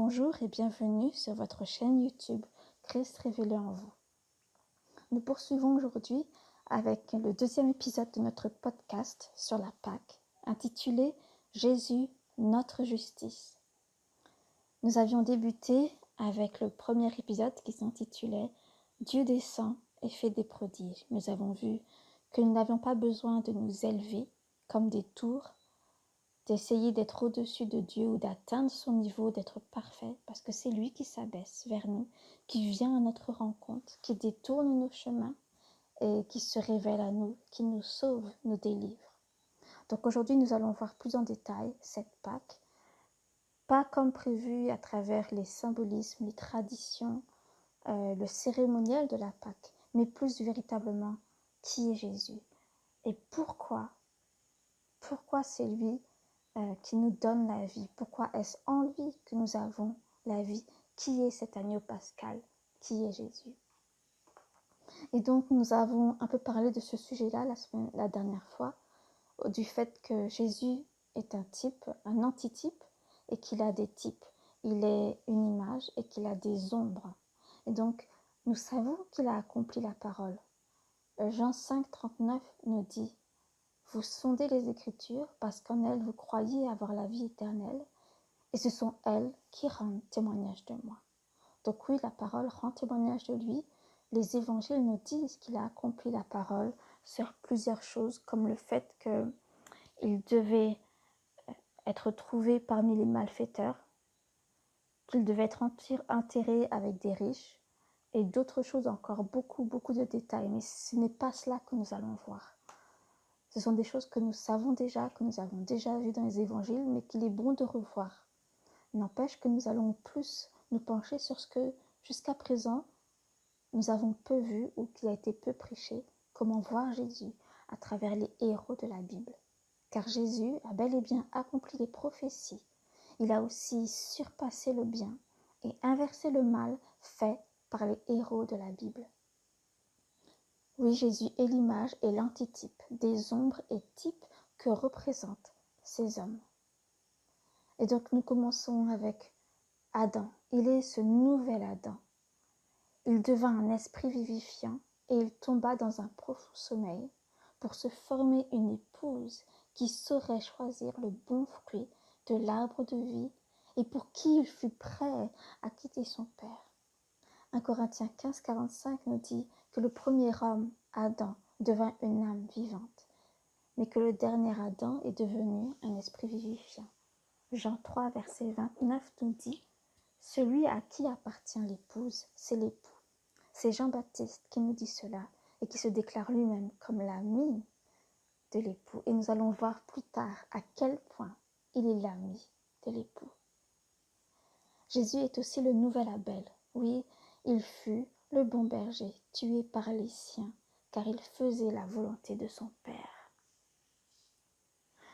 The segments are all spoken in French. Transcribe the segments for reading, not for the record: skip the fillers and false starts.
Bonjour et bienvenue sur votre chaîne YouTube Christ révélé en vous. Nous poursuivons aujourd'hui avec le deuxième épisode de notre podcast sur la Pâque, intitulé Jésus, notre justice. Nous avions débuté avec le premier épisode qui s'intitulait Dieu descend et fait des prodiges. Nous avons vu que nous n'avions pas besoin de nous élever comme des tours, d'essayer d'être au-dessus de Dieu ou d'atteindre son niveau, d'être parfait, parce que c'est lui qui s'abaisse vers nous, qui vient à notre rencontre, qui détourne nos chemins et qui se révèle à nous, qui nous sauve, nous délivre. Donc aujourd'hui, nous allons voir plus en détail cette Pâque, pas comme prévu à travers les symbolismes, les traditions, le cérémoniel de la Pâque, mais plus véritablement qui est Jésus et pourquoi c'est lui qui nous donne la vie. Pourquoi est-ce en lui que nous avons la vie? Qui est cet agneau pascal? Qui est Jésus? Et donc nous avons un peu parlé de ce sujet-là la dernière fois, du fait que Jésus est un type, un antitype, et qu'il a des types. Il est une image et qu'il a des ombres. Et donc nous savons qu'il a accompli la parole. Jean 5, 39 nous dit: vous sondez les Écritures parce qu'en elles vous croyez avoir la vie éternelle, et ce sont elles qui rendent témoignage de moi. Donc oui, la parole rend témoignage de lui. Les évangiles nous disent qu'il a accompli la parole sur plusieurs choses, comme le fait qu'il devait être trouvé parmi les malfaiteurs, qu'il devait être enterré avec des riches, et d'autres choses encore, beaucoup de détails. Mais ce n'est pas cela que nous allons voir. Ce sont des choses que nous savons déjà, que nous avons déjà vues dans les évangiles, mais qu'il est bon de revoir. N'empêche que nous allons plus nous pencher sur ce que, jusqu'à présent, nous avons peu vu ou qui a été peu prêché, comment voir Jésus à travers les héros de la Bible. Car Jésus a bel et bien accompli les prophéties. Il a aussi surpassé le bien et inversé le mal fait par les héros de la Bible. Oui, Jésus est l'image et l'antitype des ombres et types que représentent ces hommes. Et donc nous commençons avec Adam. Il est ce nouvel Adam. Il devint un esprit vivifiant et il tomba dans un profond sommeil pour se former une épouse qui saurait choisir le bon fruit de l'arbre de vie et pour qui il fut prêt à quitter son père. 1 Corinthiens 15, 45 nous dit que le premier homme, Adam, devint une âme vivante, mais que le dernier Adam est devenu un esprit vivifiant. Jean 3, verset 29 nous dit: celui à qui appartient l'épouse, c'est l'époux. C'est Jean-Baptiste qui nous dit cela et qui se déclare lui-même comme l'ami de l'époux. Et nous allons voir plus tard à quel point il est l'ami de l'époux. Jésus est aussi le nouvel Abel. Oui, il fut le bon berger, tué par les siens, car il faisait la volonté de son Père.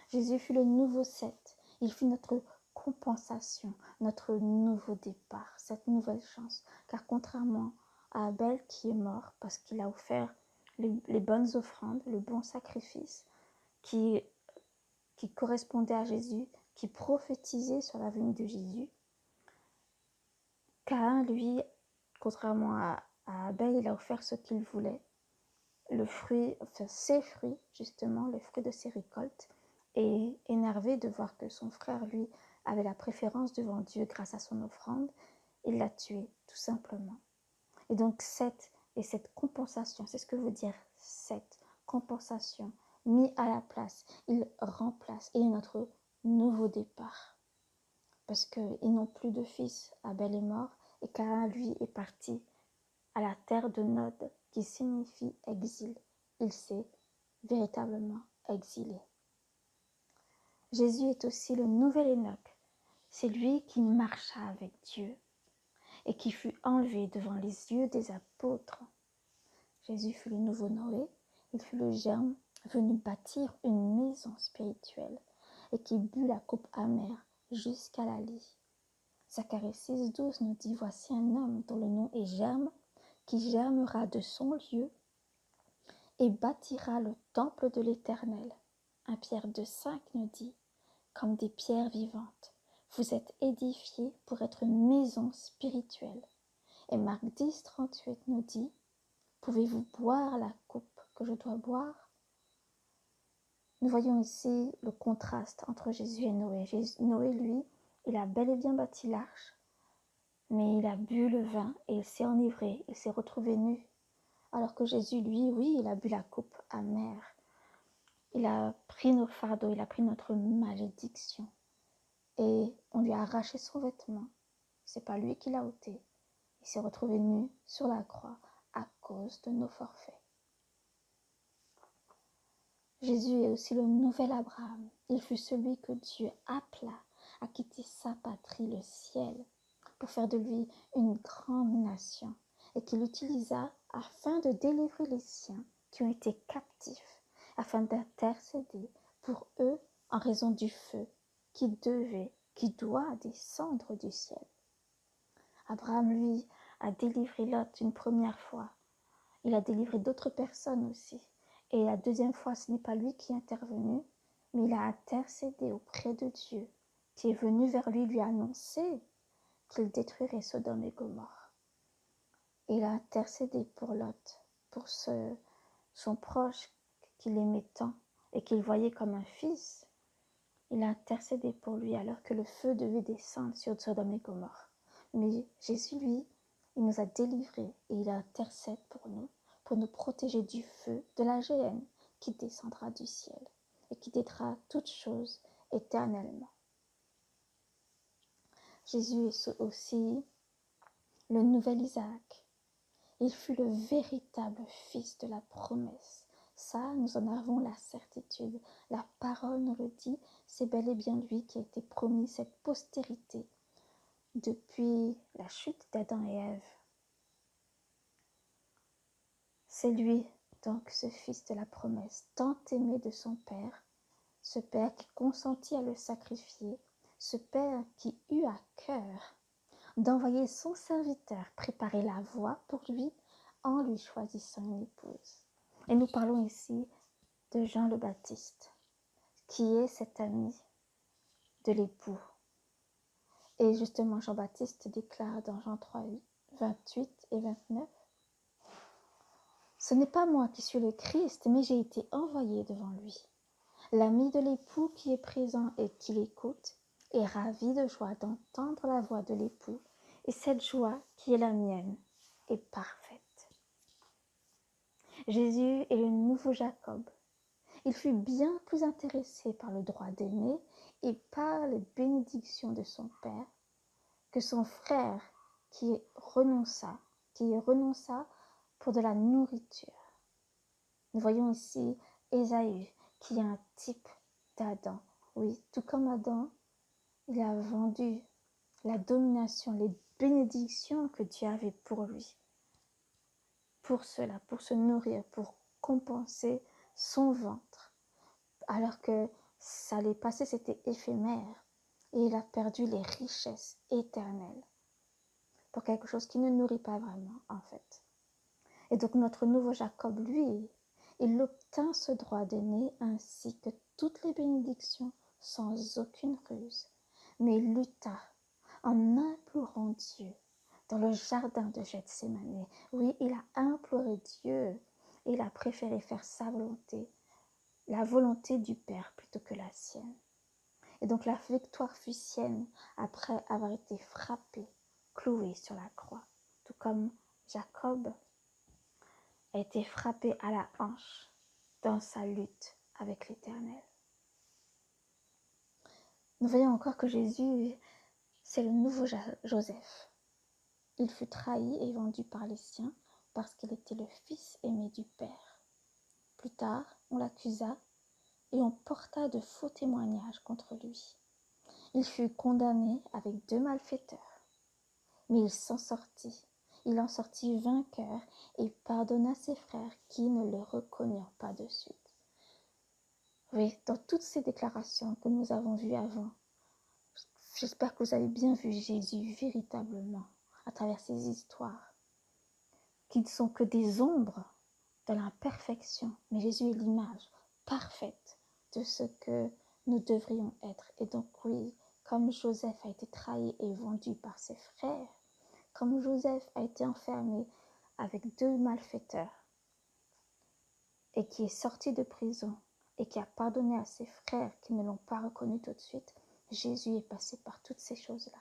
Jésus fut le nouveau Seth. Il fut notre compensation, notre nouveau départ, cette nouvelle chance. Car contrairement à Abel qui est mort parce qu'il a offert les bonnes offrandes, le bon sacrifice qui correspondait à Jésus, qui prophétisait sur la venue de Jésus, Caïn, lui, contrairement à Abel, il a offert ce qu'il voulait, le fruit, enfin ses fruits, justement, le fruit de ses récoltes, et énervé de voir que son frère, lui, avait la préférence devant Dieu grâce à son offrande, il l'a tué, tout simplement. Et donc, cette compensation, c'est ce que veut dire cette compensation, mis à la place, il remplace, il est notre nouveau départ. Parce qu'ils n'ont plus de fils, Abel est mort, et Caïn, lui, est parti à la terre de Nod, qui signifie exil. Il s'est véritablement exilé. Jésus est aussi le nouvel Enoch. C'est lui qui marcha avec Dieu et qui fut enlevé devant les yeux des apôtres. Jésus fut le nouveau Noé, il fut le germe venu bâtir une maison spirituelle et qui but la coupe amère jusqu'à la lie. Zacharie 6, 12 nous dit: voici un homme dont le nom est Germe, qui germera de son lieu et bâtira le temple de l'Éternel. 1 Pierre 2, 5 nous dit: comme des pierres vivantes, vous êtes édifiés pour être une maison spirituelle. Et Marc 10, 38 nous dit, pouvez-vous boire la coupe que je dois boire? Nous voyons ici le contraste entre Jésus et Noé. Noé, lui, il a bel et bien bâti l'arche, mais il a bu le vin et il s'est enivré, il s'est retrouvé nu. Alors que Jésus, lui, oui, il a bu la coupe amère. Il a pris nos fardeaux, il a pris notre malédiction. Et on lui a arraché son vêtement. C'est pas lui qui l'a ôté. Il s'est retrouvé nu sur la croix à cause de nos forfaits. Jésus est aussi le nouvel Abraham. Il fut celui que Dieu appela à quitter sa patrie, le ciel, pour faire de lui une grande nation, et qu'il utilisa afin de délivrer les siens qui ont été captifs, afin d'intercéder pour eux en raison du feu qui doit descendre du ciel. Abraham, lui, a délivré Lot une première fois. Il a délivré d'autres personnes aussi. Et la deuxième fois, ce n'est pas lui qui est intervenu, mais il a intercédé auprès de Dieu, qui est venu vers lui annoncer qu'il détruirait Sodome et Gomorrhe. Et il a intercédé pour Lot, pour son proche qu'il aimait tant et qu'il voyait comme un fils. Il a intercédé pour lui alors que le feu devait descendre sur Sodome et Gomorrhe. Mais Jésus, lui, il nous a délivrés et il intercède pour nous protéger du feu, de la géhenne qui descendra du ciel et qui détruira toutes choses éternellement. Jésus est aussi le nouvel Isaac. Il fut le véritable fils de la promesse. Ça, nous en avons la certitude. La parole nous le dit, c'est bel et bien lui qui a été promis cette postérité depuis la chute d'Adam et Ève. C'est lui, donc, ce fils de la promesse, tant aimé de son père, ce père qui consentit à le sacrifier, ce père qui eut à cœur d'envoyer son serviteur préparer la voie pour lui en lui choisissant une épouse. Et nous parlons ici de Jean le Baptiste, qui est cet ami de l'époux. Et justement, Jean-Baptiste déclare dans Jean 3, 28 et 29, « Ce n'est pas moi qui suis le Christ, mais j'ai été envoyé devant lui. L'ami de l'époux qui est présent et qui l'écoute est ravi de joie d'entendre la voix de l'époux, et cette joie qui est la mienne est parfaite. » Jésus est le nouveau Jacob. Il fut bien plus intéressé par le droit d'aimer et par les bénédictions de son père que son frère qui renonça pour de la nourriture. Nous voyons ici Ésaü qui est un type d'Adam. Oui, tout comme Adam, il a vendu la domination, les bénédictions que Dieu avait pour lui. Pour cela, pour se nourrir, pour compenser son ventre. Alors que ça allait passer, c'était éphémère. Et il a perdu les richesses éternelles. Pour quelque chose qui ne nourrit pas vraiment, en fait. Et donc notre nouveau Jacob, lui, il obtint ce droit d'aimer ainsi que toutes les bénédictions sans aucune ruse. Mais il lutta en implorant Dieu dans le jardin de Gethsémani. Oui, il a imploré Dieu et il a préféré faire sa volonté, la volonté du Père plutôt que la sienne. Et donc la victoire fut sienne après avoir été frappé, cloué sur la croix. Tout comme Jacob a été frappé à la hanche dans sa lutte avec l'Éternel. Nous voyons encore que Jésus, c'est le nouveau Joseph. Il fut trahi et vendu par les siens parce qu'il était le fils aimé du Père. Plus tard, on l'accusa et on porta de faux témoignages contre lui. Il fut condamné avec 2 malfaiteurs, mais il s'en sortit. Il en sortit vainqueur et pardonna ses frères qui ne le reconnurent pas de suite. Oui, dans toutes ces déclarations que nous avons vues avant, j'espère que vous avez bien vu Jésus véritablement à travers ces histoires, qui ne sont que des ombres de l'imperfection, mais Jésus est l'image parfaite de ce que nous devrions être. Et donc oui, comme Joseph a été trahi et vendu par ses frères, comme Joseph a été enfermé avec 2 malfaiteurs et qui est sorti de prison et qui a pardonné à ses frères qui ne l'ont pas reconnu tout de suite, Jésus est passé par toutes ces choses-là.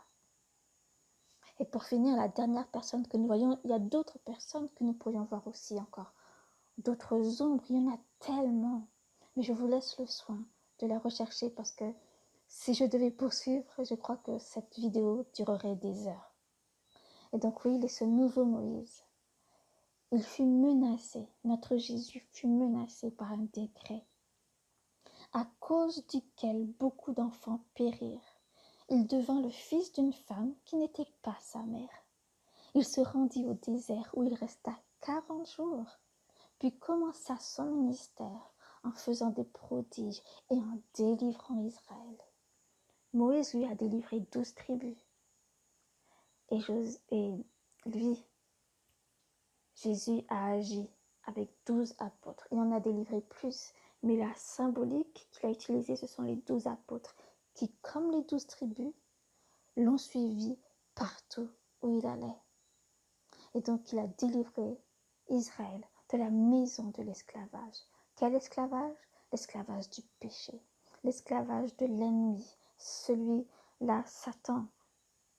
Et pour finir, la dernière personne que nous voyons, il y a d'autres personnes que nous pourrions voir aussi encore. D'autres ombres, il y en a tellement. Mais je vous laisse le soin de la rechercher parce que si je devais poursuivre, je crois que cette vidéo durerait des heures. Et donc oui, il est ce nouveau Moïse. Il fut menacé, notre Jésus fut menacé par un décret, à cause duquel beaucoup d'enfants périrent. Il devint le fils d'une femme qui n'était pas sa mère. Il se rendit au désert où il resta 40 jours, puis commença son ministère en faisant des prodiges et en délivrant Israël. Moïse lui a délivré 12 tribus. Et lui, Jésus a agi avec 12 apôtres. Il en a délivré plus, mais la symbolique qu'il a utilisée, ce sont les 12 apôtres qui, comme les 12 tribus, l'ont suivi partout où il allait. Et donc il a délivré Israël de la maison de l'esclavage. Quel esclavage? L'esclavage du péché, l'esclavage de l'ennemi, celui-là, Satan,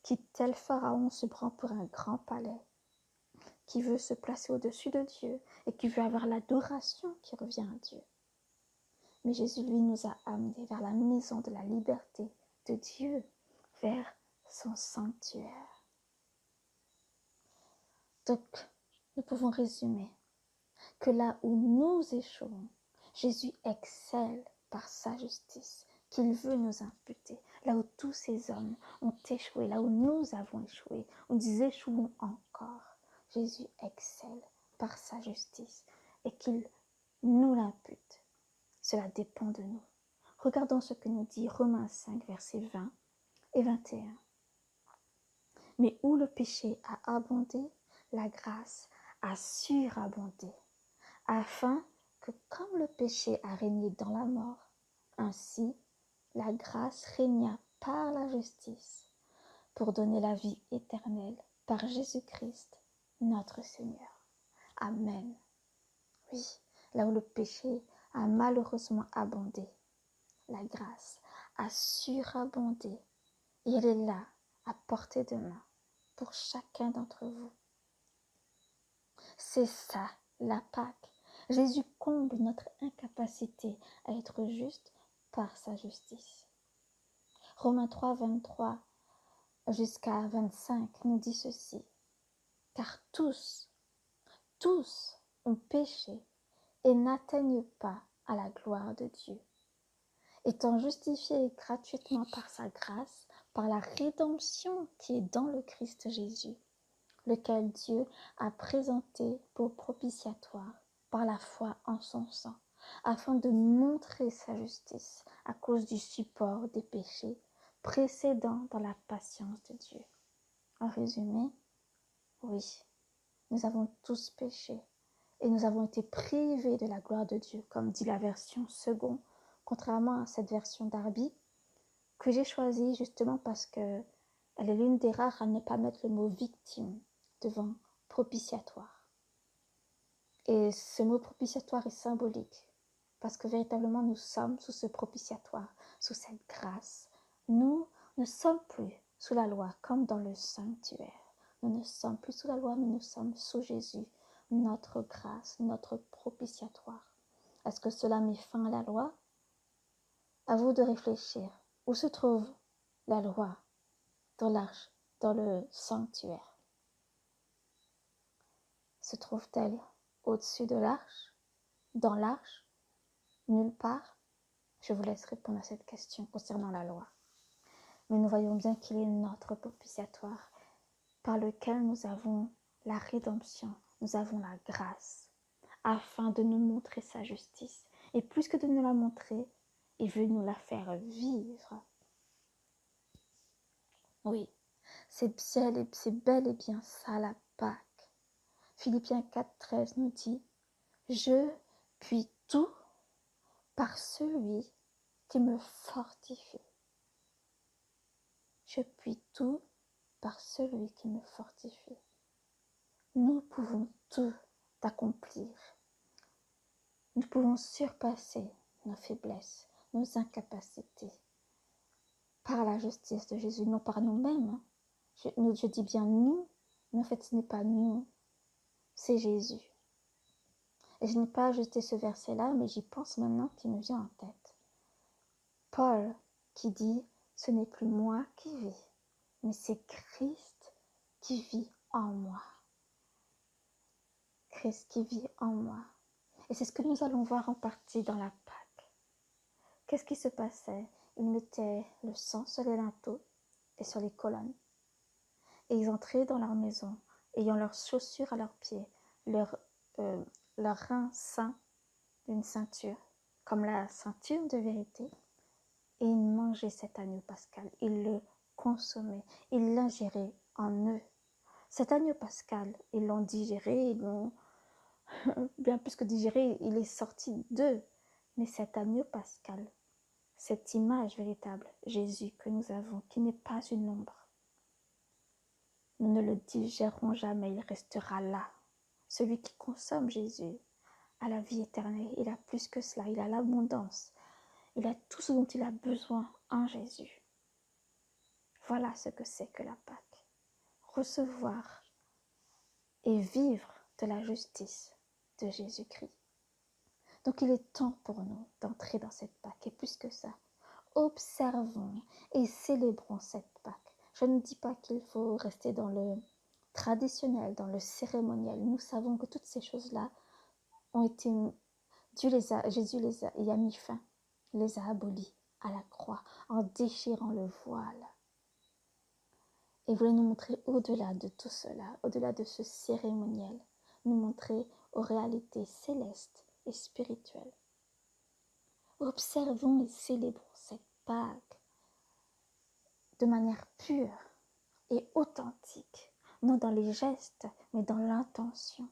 qui, tel Pharaon, se prend pour un grand palais, qui veut se placer au-dessus de Dieu et qui veut avoir l'adoration qui revient à Dieu. Mais Jésus, lui, nous a amenés vers la maison de la liberté de Dieu, vers son sanctuaire. Donc, nous pouvons résumer que là où nous échouons, Jésus excelle par sa justice qu'il veut nous imputer. Là où tous ces hommes ont échoué, là où nous avons échoué, où nous échouons encore, Jésus excelle par sa justice et qu'il nous l'impute. Cela dépend de nous. Regardons ce que nous dit Romains 5, versets 20 et 21. Mais où le péché a abondé, la grâce a surabondé, afin que comme le péché a régné dans la mort, ainsi la grâce régna par la justice pour donner la vie éternelle par Jésus-Christ, notre Seigneur. Amen. Oui, là où le péché a malheureusement abondé, la grâce a surabondé et elle est là, à portée de main, pour chacun d'entre vous. C'est ça, la Pâque. Jésus comble notre incapacité à être juste par sa justice. Romains 3, 23 jusqu'à 25 nous dit ceci. Car tous ont péché et n'atteignent pas à la gloire de Dieu. Étant justifiés gratuitement par sa grâce, par la rédemption qui est dans le Christ Jésus, lequel Dieu a présenté pour propitiatoire par la foi en son sang, afin de montrer sa justice à cause du support des péchés précédents dans la patience de Dieu. En résumé, oui, nous avons tous péché et nous avons été privés de la gloire de Dieu, comme dit la version second, contrairement à cette version Darby, que j'ai choisie justement parce que elle est l'une des rares à ne pas mettre le mot victime devant propitiatoire. Et ce mot propitiatoire est symbolique, parce que véritablement nous sommes sous ce propitiatoire, sous cette grâce. Nous ne sommes plus sous la loi comme dans le sanctuaire. Nous ne sommes plus sous la loi, mais nous sommes sous Jésus, notre grâce, notre propitiatoire. Est-ce que cela met fin à la loi? À vous de réfléchir. Où se trouve la loi dans l'arche, dans le sanctuaire? Se trouve-t-elle au-dessus de l'arche? Dans l'arche? Nulle part? Je vous laisse répondre à cette question concernant la loi. Mais nous voyons bien qu'il est notre propitiatoire par lequel nous avons la rédemption, nous avons la grâce, afin de nous montrer sa justice. Et plus que de nous la montrer, il veut nous la faire vivre. Oui, c'est bel et bien ça la Pâque. Philippiens 4,13 nous dit « Je puis tout par celui qui me fortifie. » Je puis tout par celui qui me fortifie. Nous pouvons tout accomplir. Nous pouvons surpasser nos faiblesses, nos incapacités, par la justice de Jésus, non par nous-mêmes. Je dis bien nous, mais en fait ce n'est pas nous, c'est Jésus. Et je n'ai pas ajouté ce verset-là, mais j'y pense maintenant qu'il me vient en tête. Paul qui dit « Ce n'est plus moi qui vis, mais c'est Christ qui vit en moi. » Christ qui vit en moi. Et c'est ce que nous allons voir en partie dans la Pâque. Qu'est-ce qui se passait? Ils mettaient le sang sur les linteaux et sur les colonnes. Et ils entraient dans leur maison, ayant leurs chaussures à leurs pieds, leur rein ceint d'une ceinture, comme la ceinture de vérité. Et ils mangeaient cet agneau pascal, ils le consommaient, ils l'ingéraient en eux. Cet agneau pascal, ils l'ont digéré, ils l'ont bien plus que digéré, il est sorti d'eux. Mais cet agneau pascal, cette image véritable, Jésus que nous avons, qui n'est pas une ombre, nous ne le digérerons jamais, il restera là. Celui qui consomme Jésus a la vie éternelle, il a plus que cela, il a l'abondance, il a tout ce dont il a besoin en Jésus. Voilà ce que c'est que la Pâque. Recevoir et vivre de la justice de Jésus-Christ. Donc il est temps pour nous d'entrer dans cette Pâque. Et plus que ça, observons et célébrons cette Pâque. Je ne dis pas qu'il faut rester dans le traditionnel, dans le cérémoniel. Nous savons que toutes ces choses-là ont été... Jésus y a mis fin, les a abolis à la croix en déchirant le voile. Et voulait nous montrer au-delà de tout cela, au-delà de ce cérémoniel, nous montrer aux réalités célestes et spirituelles. Observons et célébrons cette Pâque de manière pure et authentique, non dans les gestes, mais dans l'intention.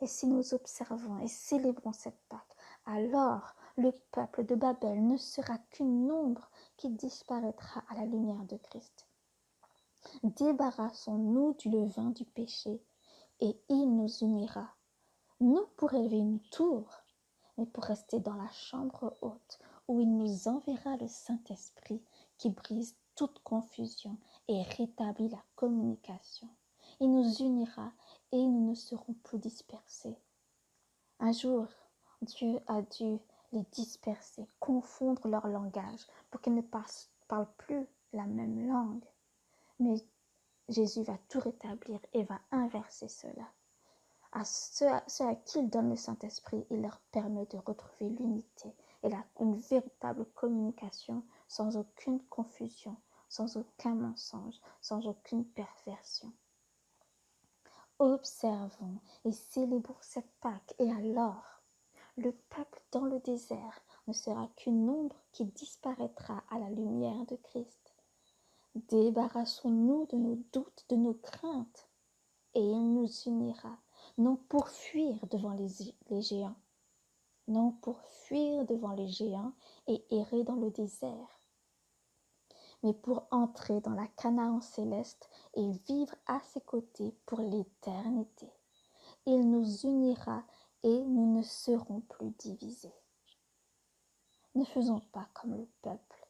Et si nous observons et célébrons cette Pâque, alors le peuple de Babel ne sera qu'une ombre qui disparaîtra à la lumière de Christ. Débarrassons-nous du levain du péché, et il nous unira, non pour élever une tour, mais pour rester dans la chambre haute, où il nous enverra le Saint-Esprit qui brise toute confusion et rétablit la communication. Il nous unira et nous ne serons plus dispersés. Un jour, Dieu a dû les disperser, confondre leur langage pour qu'ils ne parlent plus la même langue. Mais Jésus va tout rétablir et va inverser cela. À ceux à qui il donne le Saint-Esprit, il leur permet de retrouver l'unité et une véritable communication sans aucune confusion, sans aucun mensonge, sans aucune perversion. Observons et célébrons cette Pâque, et alors, le peuple dans le désert ne sera qu'une ombre qui disparaîtra à la lumière de Christ. Débarrassons-nous de nos doutes, de nos craintes, et il nous unira, non pour fuir devant les géants, non pour fuir devant les géants et errer dans le désert, mais pour entrer dans la Canaan céleste et vivre à ses côtés pour l'éternité. Il nous unira et nous ne serons plus divisés. Ne faisons pas comme le peuple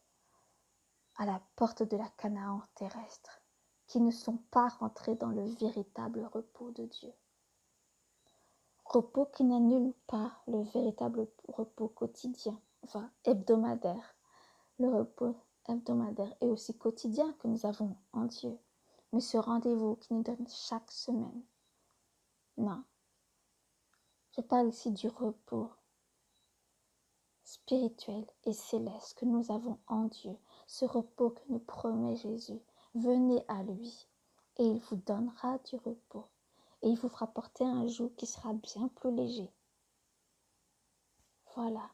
à la porte de la Canaan terrestre, qui ne sont pas rentrés dans le véritable repos de Dieu. Repos qui n'annule pas le véritable repos quotidien, enfin hebdomadaire. Le repos hebdomadaire et aussi quotidien que nous avons en Dieu. Mais ce rendez-vous qui nous donne chaque semaine. Non. Je parle ici du repos spirituel et céleste que nous avons en Dieu. Ce repos que nous promet Jésus. Venez à lui et il vous donnera du repos. Et il vous fera porter un joug qui sera bien plus léger. Voilà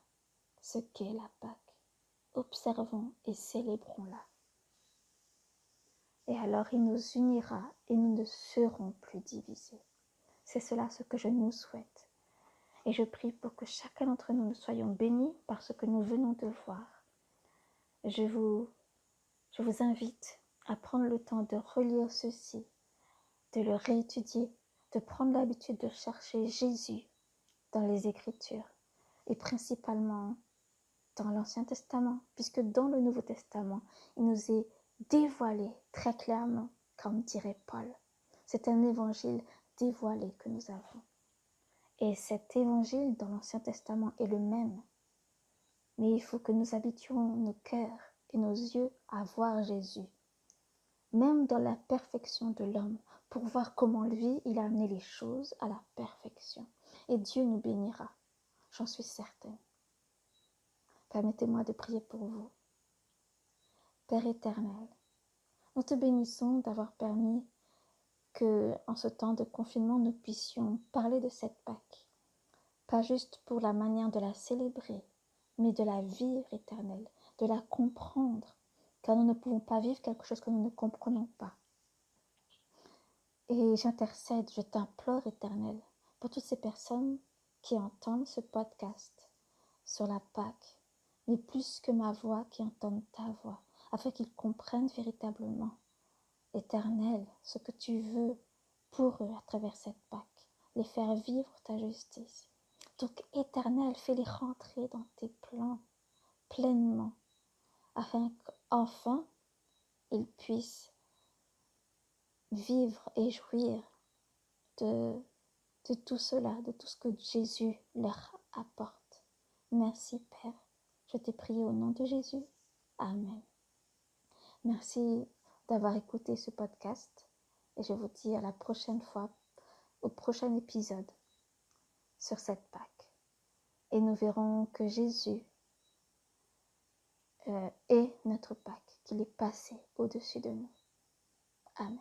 ce qu'est la Pâque. Observons et célébrons-la. Et alors il nous unira et nous ne serons plus divisés. C'est cela ce que je nous souhaite. Et je prie pour que chacun d'entre nous soyons bénis par ce que nous venons de voir. Je vous Je vous invite à prendre le temps de relire ceci, de le réétudier, de prendre l'habitude de chercher Jésus dans les Écritures et principalement dans l'Ancien Testament, puisque dans le Nouveau Testament, il nous est dévoilé très clairement, comme dirait Paul. C'est un évangile dévoilé que nous avons. Et cet évangile dans l'Ancien Testament est le même. Mais il faut que nous habituions nos cœurs et nos yeux à voir Jésus, même dans la perfection de l'homme, pour voir comment lui, il a amené les choses à la perfection. Et Dieu nous bénira, j'en suis certaine. Permettez-moi de prier pour vous. Père éternel, nous te bénissons d'avoir permis que, en ce temps de confinement, nous puissions parler de cette Pâque, pas juste pour la manière de la célébrer, mais de la vivre éternelle, de la comprendre, car nous ne pouvons pas vivre quelque chose que nous ne comprenons pas. Et j'intercède, je t'implore éternel, pour toutes ces personnes qui entendent ce podcast sur la Pâque, mais plus que ma voix, qui entendent ta voix, afin qu'ils comprennent véritablement, éternel, ce que tu veux pour eux à travers cette Pâque, les faire vivre ta justice. Donc, éternel, fais-les rentrer dans tes plans pleinement, afin qu'enfin ils puissent vivre et jouir de tout cela, de tout ce que Jésus leur apporte. Merci Père, je t'ai prié au nom de Jésus. Amen. Merci d'avoir écouté ce podcast et je vous dis à la prochaine fois, au prochain épisode sur cette Pâque. Et nous verrons que Jésus est notre Pâque, qu'il est passé au-dessus de nous. Amen.